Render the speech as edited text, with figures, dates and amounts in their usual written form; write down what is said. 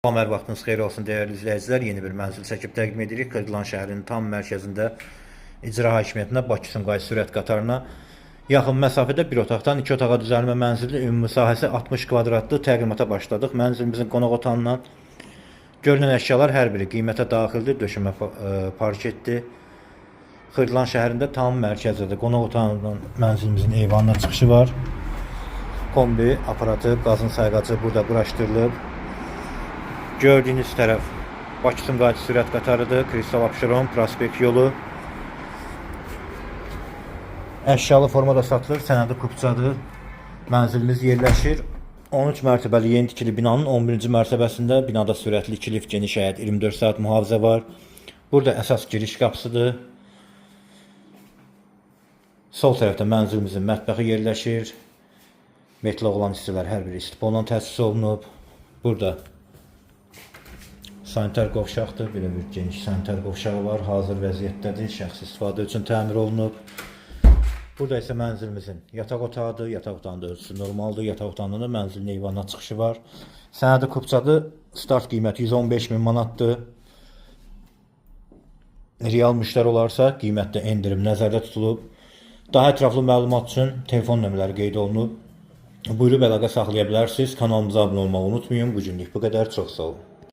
Salam, hər vaxtınız xeyir olsun dəyərli izləyicilər. Yeni bir mənzil çəkib təqdim edirik. Kırılan şəhərinin tam mərkəzində icra hakimiyyətinə Bakı-Sumqayıt sürət qatarına yaxın məsafədə bir otaqdan 2 otağa düzəlmə mənzili ümumi sahəsi 60 kvadratlı təqdimata başladıq. Mənzilimizin qonaq otağından görünən əşyalar hər biri qiymətə daxildir. Döşəmə parketdir. Kırılan şəhərində tam mərkəzdədir. Qonaq otağından mənzilimizin eyvanına çıxışı var. Kombi aparatı, qazın sayğacı burada quraşdırılıb. Gördüğünüz tərəf Bakı-Sumqayıt sürət qatarıdır. Kristal Abşeron prospekt yolu. Əşyalı formada satılır. Sənədi kupçadır. Mənzilimiz yerləşir 13 mərtəbəli yeni tikili binanın 11-ci mərtəbəsində. Binada sürətli 2 lift, geniş həyət, 24 saat mühafizə var. Burada əsas giriş qapısıdır. Sol tərəfdə mənzilimizin mətbəxi yerləşir. Metal olan hissələr hər biri istipolla təsis olunub. Burada sanitar qovşaqdır. Belə bir geniş sanitar qovşağı var. Hazır vəziyyətdədir. Şəxsi istifadə üçün təmir olunub. Burada isə mənzilimizin yataq otağıdır. Yataq otağının ölçüsü normaldır. Yataq otağının da mənzilin eyvanına çıxışı var. Sənədi kupçadır. Start qiyməti 115 min manatdır. Real müştəri olarsa qiymətdə endirim nəzərdə tutulub. Daha ətraflı məlumat üçün telefon nömrələri qeyd olunub. Buyurub əlaqə saxlaya bilərsiniz. Kanalımıza abunə olmağı unutmayın. Bu günlük bu qədər. Çox sağ olun.